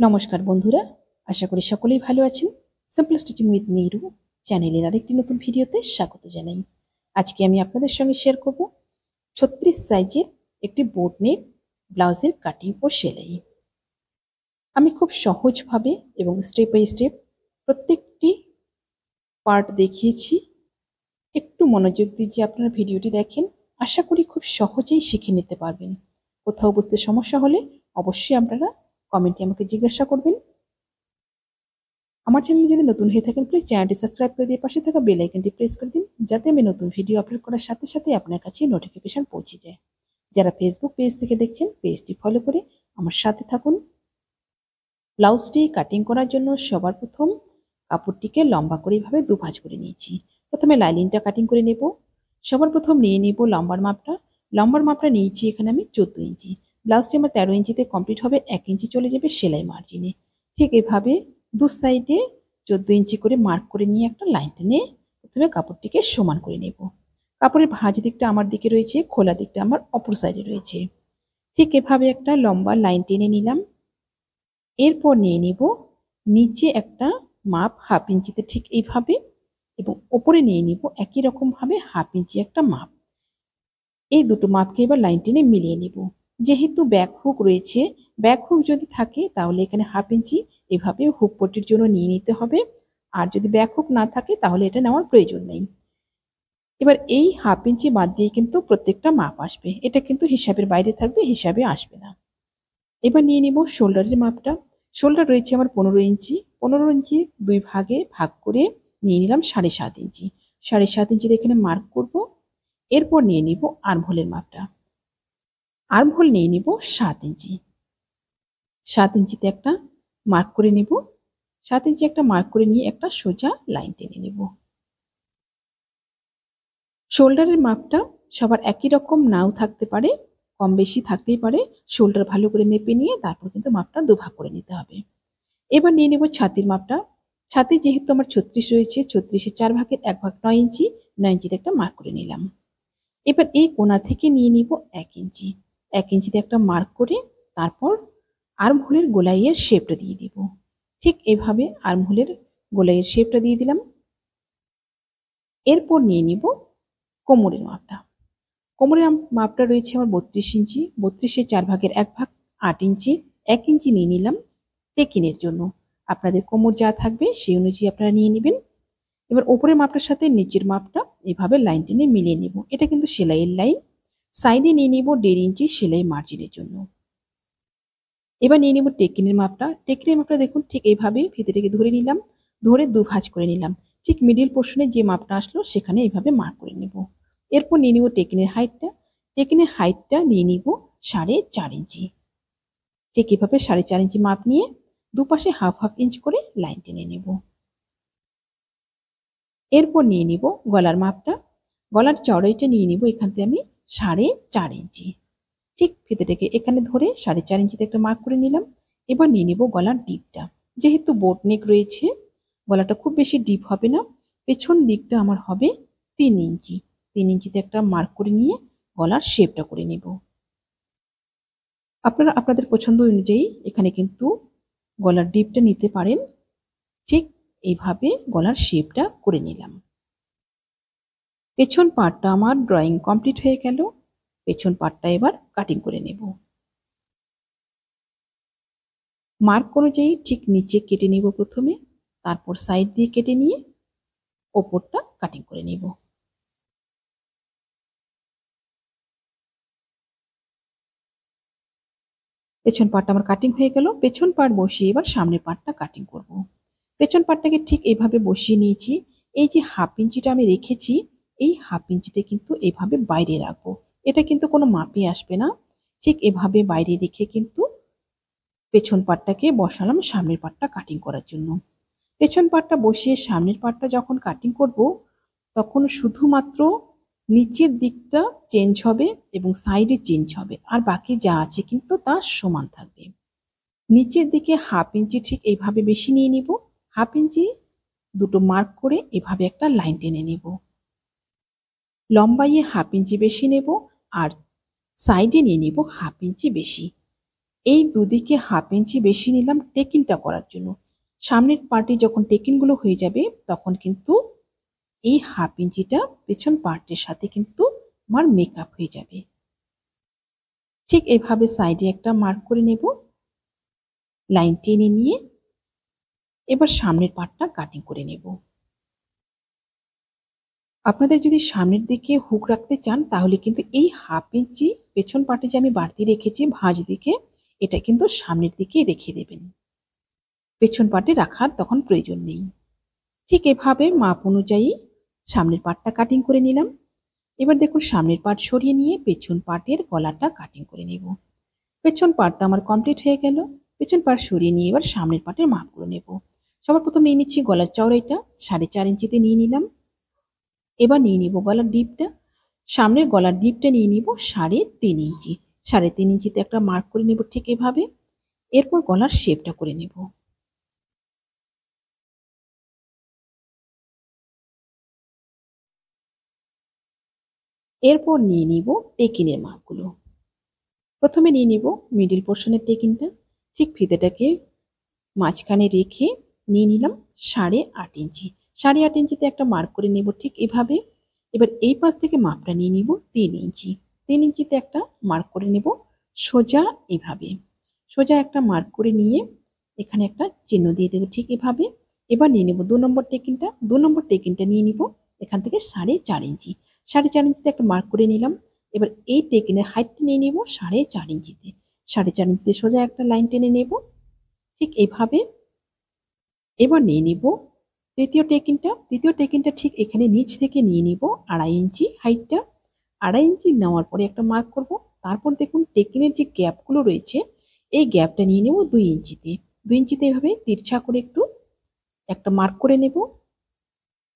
নমস্কার বন্ধুরা, আশা করি সকলেই ভালো আছেন। সিম্পল স্টিচিং উইথ নিরু চ্যানেলের আরেকটি নতুন ভিডিওতে স্বাগত জানাই। আজকে আমি আপনাদের সঙ্গে শেয়ার করব 36 সাইজের একটি বোট নেক ব্লাউজের কাটিং ও সেলাই। আমি খুব সহজভাবে এবং স্টেপ বাই স্টেপ প্রত্যেকটি পার্ট দেখিয়েছি। একটু মনোযোগ দিয়ে যে আপনারা ভিডিওটি দেখেন, আশা করি খুব সহজেই শিখে নিতে পারবেন। কোথাও বুঝতে সমস্যা হলে অবশ্যই আপনারা কমেন্টে আমাকে জিজ্ঞাসা করবেন। আমার চ্যানেলে যদি নতুন হয়ে থাকেন, প্লিজ চ্যানেলটি সাবস্ক্রাইব করে দিয়ে পাশে থাকা বেল আইকনটি প্রেস করে দিন, যাতে আমি নতুন ভিডিও আপলোড করার সাথে সাথে আপনার কাছে নোটিফিকেশন পৌঁছে যায়। যারা ফেসবুক পেজ থেকে দেখছেন, পেজটি ফলো করে আমার সাথে থাকুন। ব্লাউজটি কাটিং করার জন্য সবার প্রথম কাপড়টিকে লম্বা করে এইভাবে দুভাঁজ করে নিয়েছি। প্রথমে লাইনিংটা কাটিং করে নেব। সবার প্রথম নিয়ে নেব লম্বার মাপটা। লম্বার মাপটা নিয়েছি এখানে আমি 14 ইঞ্চি। ব্লাউজটি আমার 13 ইঞ্চিতে কমপ্লিট হবে, 1 ইঞ্চি চলে যাবে সেলাই মার্জিনে। ঠিক এভাবে দু সাইডে 14 ইঞ্চি করে মার্ক করে নিয়ে একটা লাইন টেনে প্রথমে কাপড়টিকে সমান করে নেব। কাপড়ের ভাঁজ দিকটা আমার দিকে রয়েছে, খোলা দিকটা আমার অপর সাইডে রয়েছে। ঠিক এভাবে একটা লম্বা লাইন টেনে নিলাম। এরপর নিয়ে নিব নিচে একটা মাপ হাফ ইঞ্চিতে, ঠিক এইভাবে, এবং ওপরে নিয়ে নিব একই রকম ভাবে হাফ ইঞ্চি একটা মাপ। এই দুটো মাপকে এবার লাইন টেনে মিলিয়ে নিব। যেহেতু ব্যাক হুক রয়েছে, ব্যাক হুক যদি থাকে তাহলে এখানে হাফ ইঞ্চি এভাবে হুক পট্টির জন্য নিয়ে নিতে হবে। আর যদি ব্যাক হুক না থাকে তাহলে এটা নেওয়ার প্রয়োজন নেই। এবার এই হাফ ইঞ্চি বাদ দিয়ে কিন্তু প্রত্যেকটা মাপ আসবে, এটা কিন্তু হিসাবের বাইরে থাকবে, হিসাবে আসবে না। এবার নিয়ে নিব শোল্ডারের মাপটা। শোল্ডার রয়েছে আমার 15 ইঞ্চি। 15 ইঞ্চি দুই ভাগে ভাগ করে নিয়ে নিলাম 7.5 ইঞ্চি। 7.5 ইঞ্চিতে এখানে মার্ক করব। এরপর নিয়ে নিব আর্মহোলের মাপটা। আর্মহোল নিয়ে নিব 7 ইঞ্চি। 7 ইঞ্চিতে একটা মার্ক করে নিব। 7 ইঞ্চি একটা মার্ক করে নিয়ে একটা সোজা লাইন টেনে নেব। শোল্ডারের মাপটা সবার একই রকম নাও থাকতে পারে, কম বেশি থাকতেই পারে। শোল্ডার ভালো করে মেপে নিয়ে তারপর কিন্তু মাপটা দুভাগ করে নিতে হবে। এবার নিয়ে নেব ছাতির মাপটা। ছাতি যেহেতু আমার 36 রয়েছে, 36-এর 4 ভাগের 1 ভাগ 9 ইঞ্চি। 9 ইঞ্চিতে একটা মার্ক করে নিলাম। এবার এই কোণা থেকে নিয়ে নিব 1 ইঞ্চি। 1 ইঞ্চিতে একটা মার্ক করে তারপর আর্মহোলের গোলাইয়ের শেপটা দিয়ে দিব। ঠিক এভাবে আর্মহোলের গোলাইয়ের শেপটা দিয়ে দিলাম। এরপর নিয়ে নিব কোমরের মাপটা। কোমরের মাপটা রয়েছে আমার 32 ইঞ্চি। 32-এর 4 ভাগের 1 ভাগ 8 ইঞ্চি। 1 ইঞ্চি নিয়ে নিলাম টেকিনের জন্য। আপনাদের কোমর যা থাকবে সেই অনুযায়ী আপনারা নিয়ে নেবেন। এবার ওপরের মাপটার সাথে নিচের মাপটা এভাবে লাইন টেনে মিলিয়ে নেব। এটা কিন্তু সেলাইয়ের লাইন। সাইডে নিয়ে নিব 1.5 ইঞ্চি সেলাই মার্জিনের জন্য। এবার নিয়ে নিব টেকিনের মাপটা। টেকিনের মাপটা দেখুন ঠিক এইভাবে ফিতে থেকে ধরে নিলাম, ধরে দুভাঁজ করে নিলাম। ঠিক মিডিল পোর্শনে যে মাপটা আসলো সেখানে এইভাবে মার্ক করে নেব। এরপর নিয়ে নিব টেকিনের হাইটটা। টেকিনের হাইটটা নিয়ে নিব 4.5 ইঞ্চি। ঠিক এভাবে 4.5 ইঞ্চি মাপ নিয়ে দুপাশে হাফ হাফ ইঞ্চ করে লাইন টেনে নেব। এরপর নিয়ে নিব গলার মাপটা। গলার চড়াইটা নিয়ে নিব এখান থেকে আমি 4.5 ইঞ্চি। ঠিক ফিতেটাকে এখানে ধরে 4.5 ইঞ্চিতে একটা মার্ক করে নিলাম। এবার নিয়ে নিব গলার ডিপটা। যেহেতু বোট নেক রয়েছে, গলাটা খুব বেশি ডিপ হবে না। পেছন দিকটা আমার হবে 3 ইঞ্চি। 3 ইঞ্চিতে একটা মার্ক করে নিয়ে গলার শেপটা করে নেব। আপনারা আপনাদের পছন্দ অনুযায়ী এখানে কিন্তু গলার ডিপটা নিতে পারেন। ঠিক এইভাবে গলার শেপটা করে নিলাম। পেছন পার্টটা আমার ড্রয়িং কমপ্লিট হয়ে গেল। পেছন পার্টটা এবার কাটিং করে নেব। মার্ক অনুযায়ী ঠিক নিচে কেটে নেব প্রথমে, তারপর সাইড দিয়ে কেটে নিয়ে ওপরটা কাটিং করে নেব। পেছন পার্টটা আমার কাটিং হয়ে গেল। পেছন পার্ট বসিয়ে এবার সামনের পার্টটা কাটিং করব। পেছন পার্টটাকে ঠিক এইভাবে বসিয়ে নিয়েছি। এই যে হাফ ইঞ্চিটা আমি রেখেছি, এই হাফ ইঞ্চিটা কিন্তু এভাবে বাইরে রাখবো। এটা কিন্তু কোনো মাপে আসবে না। ঠিক এভাবে বাইরে রেখে কিন্তু পেছন পার্টটাকে বসালাম সামনের পার্টটা কাটিং করার জন্য। পেছন পার্টটা বসিয়ে সামনের পার্টটা যখন কাটিং করব, তখন শুধুমাত্র নিচের দিকটা চেঞ্জ হবে এবং সাইডে চেঞ্জ হবে, আর বাকি যা আছে কিন্তু তা সমান থাকবে। নিচের দিকে হাফ ইঞ্চি ঠিক এইভাবে বেশি নিয়ে নিব। হাফ ইঞ্চি দুটো মার্ক করে এভাবে একটা লাইন টেনে নেব। লম্বাইয়ে হাফ ইঞ্চি বেশি নেব আর সাইডে নিয়ে নিব হাফ ইঞ্চি বেশি। এই দুদিকে 1/2 ইঞ্চি বেশি নিলাম টেকিনটা করার জন্য। সামনের পার্টে যখন টেকিনগুলো হয়ে যাবে তখন কিন্তু এই 1/2 ইঞ্চিটা পেছন পার্টের সাথে কিন্তু আমার মেকআপ হয়ে যাবে। ঠিক এভাবে সাইডে একটা মার্ক করে নেব, লাইন টেনে নিয়ে এবার সামনের পার্টটা কাটিং করে নেব। আপনাদের যদি সামনের দিকে হুক রাখতে চান তাহলে কিন্তু এই 1/2 ইঞ্চি পেছন পার্টে যে আমি বাড়তি রেখেছি ভাঁজ দিকে, এটা কিন্তু সামনের দিকে রেখে দেবেন, পেছন পার্টে রাখার তখন প্রয়োজন নেই। ঠিক এভাবে মাপ অনুযায়ী সামনের পার্টটা কাটিং করে নিলাম। এবার দেখুন সামনের পার্ট সরিয়ে নিয়ে পেছন পার্টের গলাটা কাটিং করে নেব। পেছন পার্টটা আমার কমপ্লিট হয়ে গেল। পেছন পার্ট সরিয়ে নিয়ে এবার সামনের পার্টের মাপগুলো নেব। সবার প্রথম নিয়ে নিচ্ছি গলার চওড়াইটা 4.5 ইঞ্চিতে নিয়ে নিলাম। এবার নিয়ে নিব গলার ডিপটা, সামনের গলার ডিপটা নিয়ে নিব 3.5 ইঞ্চি। 3.5 ইঞ্চিতে একটা মার্ক করে নেব ঠিক এভাবে। এরপর গলার শেপটা করে নেব। এরপর নিয়ে নিব টেকিনের মাপগুলো। প্রথমে নিয়ে নিব মিডিল পোর্শনের টেকিনটা, ঠিক ফিতেটাকে মাঝখানে রেখে নিয়ে নিলাম 8.5 ইঞ্চি। 8.5 ইঞ্চিতে একটা মার্ক করে নেব ঠিক এভাবে। এবার এই পাশ থেকে মাপটা নিয়ে নিব 3 ইঞ্চি। 3 ইঞ্চিতে একটা মার্ক করে নেব সোজা এভাবে। সোজা একটা মার্ক করে নিয়ে এখানে একটা চিহ্ন দিয়ে দেবো ঠিক এভাবে। এবার নিয়ে নেব 2 নম্বর টেকিনটা। 2 নম্বর টেকিনটা নিয়ে নিব এখান থেকে 4.5 ইঞ্চি। 4.5 ইঞ্চিতে একটা মার্ক করে নিলাম। এবার এই টেকিনের হাইটটা নিয়ে নেব 4.5 ইঞ্চিতে। 4.5 ইঞ্চিতে সোজা একটা লাইন টেনে নেব ঠিক এইভাবে। এবার নিয়ে নিব তৃতীয় টেকিনটা। তৃতীয় টেকিনটা ঠিক এখানে নিচ থেকে নিয়ে নিব 2.5 ইঞ্চি হাইটটা। 2.5 ইঞ্চি নেওয়ার পরে একটা মার্ক করব। তারপর দেখুন টেকিনের যে গ্যাপগুলো রয়েছে এই গ্যাপটা নিয়ে নেব 2 ইঞ্চিতে। 2 ইঞ্চিতে এভাবে তিরছা করে একটু একটা মার্ক করে নেব।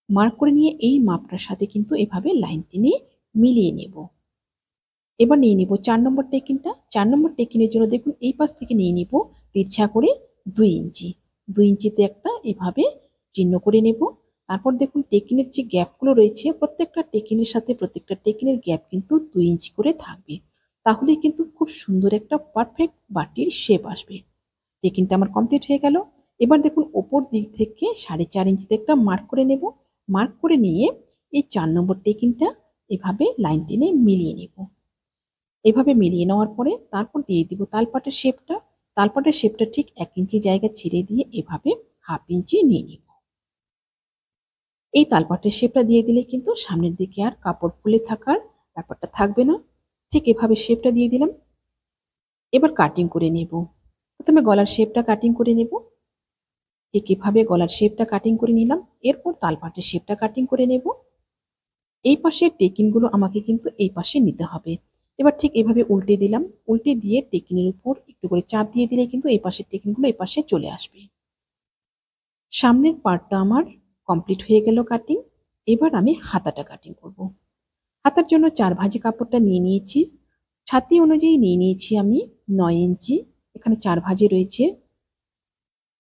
মার্ক করে নিয়ে এই মাপটার সাথে কিন্তু এভাবে লাইন টেনে মিলিয়ে নেব। এবার নিয়ে নিব 4 নম্বর টেকিনটা। 4 নম্বর টেকিনের জন্য দেখুন এই পাশ থেকে নিয়ে নিব তিরছা করে 2 ইঞ্চি। 2 ইঞ্চিতে একটা এভাবে চিহ্ন করে নেব। তারপর দেখুন টেকিনের যে গ্যাপগুলো রয়েছে প্রত্যেকটা টেকিনের সাথে প্রত্যেকটা টেকিনের গ্যাপ কিন্তু 2 ইঞ্চি করে থাকবে। তাহলে কিন্তু খুব সুন্দর একটা পারফেক্ট বাটির শেপ আসবে। টেকিনটা আমার কমপ্লিট হয়ে গেল। এবার দেখুন ওপর দিক থেকে 4.5 ইঞ্চিতে একটা মার্ক করে নেব। মার্ক করে নিয়ে এই 4 নম্বর টেকিনটা এভাবে লাইন টেনে মিলিয়ে নেব। এভাবে মিলিয়ে নেওয়ার পরে তারপর দিয়ে দিব তালপাটের শেপটা। তালপাটের শেপটা ঠিক 1 ইঞ্চি জায়গা ছেড়ে দিয়ে এভাবে 1/2 ইঞ্চি নিয়ে নিব। এই তালপাটের শেপটা দিয়ে দিলে কিন্তু সামনের দিকে আর কাপড় খুলে থাকার ব্যাপারটা থাকবে না। ঠিক এভাবে শেপটা দিয়ে দিলাম। এবার কাটিং করে নেব। প্রথমে গলার শেপটা কাটিং করে নেব। ঠিক এভাবে গলার শেপটা কাটিং করে নিলাম। এরপর তালপাটের শেপটা কাটিং করে নেব। এই পাশের টেকিনগুলো আমাকে কিন্তু এই পাশে নিতে হবে। এবার ঠিক এভাবে উল্টে দিলাম। উল্টে দিয়ে টেকিনের উপর একটু করে চাপ দিয়ে দিলে কিন্তু এই পাশের টেকিনগুলো এই পাশে চলে আসবে। সামনের পার্টটা আমার কমপ্লিট হয়ে গেল কাটিং। এবার আমি হাতাটা কাটিং করব। হাতার জন্য 4 ভাঁজে কাপড়টা নিয়ে নিয়েছি। ছাতি অনুযায়ী নিয়ে নিয়েছি আমি 9 ইঞ্চি। এখানে 4 ভাঁজে রয়েছে।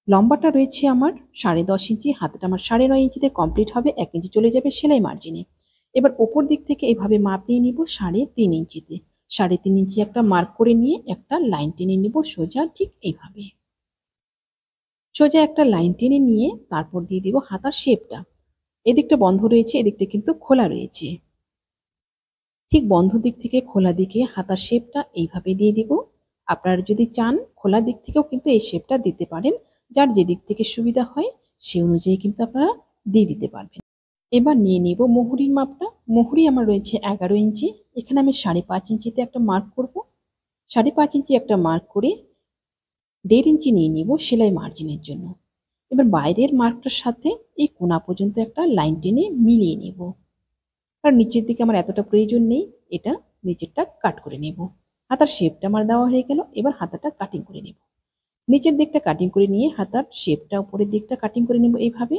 লম্বাটা রয়েছে আমার 10.5 ইঞ্চি। হাতাটা আমার 9.5 ইঞ্চিতে কমপ্লিট হবে। 1 ইঞ্চি চলে যাবে সেলাই মার্জিনে। এবার ওপর দিক থেকে এভাবে মাপ নিয়ে নিব 3.5 ইঞ্চিতে। 3.5 ইঞ্চি একটা মার্ক করে নিয়ে একটা লাইন টেনে নিব সোজা ঠিক এইভাবে। সোজা একটা লাইন টেনে নিয়ে তারপর দিয়ে দিব হাতার শেপটা। এদিকটা বন্ধ রয়েছে, এদিকটা কিন্তু খোলা রয়েছে। ঠিক বন্ধ দিক থেকে খোলা দিকে হাতার শেপটা এইভাবে দিয়ে দিব। আপনারা যদি চান খোলা দিক থেকেও কিন্তু এই শেপটা দিতে পারেন। যার যে দিক থেকে সুবিধা হয় সে অনুযায়ী কিন্তু আপনারা দিয়ে দিতে পারবেন। এবার নিয়ে নিব মুহুরির মাপটা। মুহুরি আমার রয়েছে 11 ইঞ্চি। এখানে আমি 5.5 ইঞ্চিতে একটা মার্ক করব। 5.5 ইঞ্চি একটা মার্ক করে 1.5 ইঞ্চি নিয়ে নিব সেলাই মার্জিনের জন্য। এবার বাইরের মার্কটার সাথে এই কোনা পর্যন্ত একটা লাইন টেনে মিলিয়ে নেব। আর নিচের দিকে আমার এতটা প্রয়োজন নেই, এটা নিচেরটা কাট করে নেব। হাতার শেপটা আমার দেওয়া হয়ে গেল। এবার হাতাটা কাটিং করে নেব। নিচের দিকটা কাটিং করে নিয়ে হাতার শেপটা উপরের দিকটা কাটিং করে নেব এইভাবে।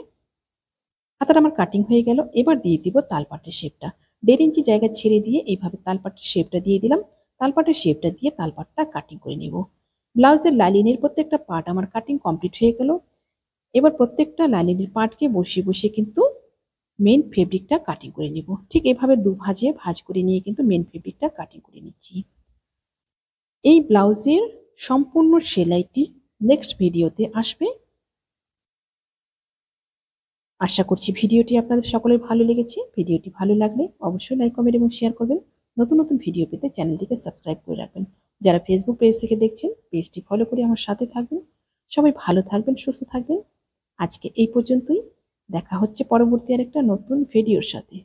হাতাটা আমার কাটিং হয়ে গেল। এবার দিয়ে দিব তালপাটের শেপটা। 1.5 ইঞ্চি জায়গা ছেড়ে দিয়ে এইভাবে তালপাটের শেপটা দিয়ে দিলাম। তালপাটের শেপটা দিয়ে তালপাটটা কাটিং করে নেব। ব্লাউজের লাইনিংয়ের প্রত্যেকটা পার্ট আমার কাটিং কমপ্লিট হয়ে গেল। এবার প্রত্যেকটা লাইনিংয়ের পার্টকে বসিয়ে বসিয়ে কিন্তু মেন ফেব্রিকটা কাটিং করে নেব। ঠিক এভাবে 2 ভাঁজে ভাঁজ করে নিয়ে কিন্তু মেন ফেব্রিকটা কাটিং করে নিচ্ছি। এই ব্লাউজের সম্পূর্ণ সেলাইটি নেক্সট ভিডিওতে আসবে। আশা করছি ভিডিওটি আপনাদের সকলের ভালো লেগেছে। ভিডিওটি ভালো লাগলে অবশ্যই লাইক, কমেন্ট এবং শেয়ার করবেন। নতুন নতুন ভিডিও পেতে চ্যানেলটিকে সাবস্ক্রাইব করে রাখবেন। যারা ফেসবুক পেজ থেকে দেখছেন পেজটি ফলো করে আমার সাথে থাকবেন। সবাই ভালো থাকবেন, সুস্থ থাকবেন। আজকে এই পর্যন্তই। দেখা হচ্ছে পরবর্তী আরেকটা নতুন ভিডিওর সাথে।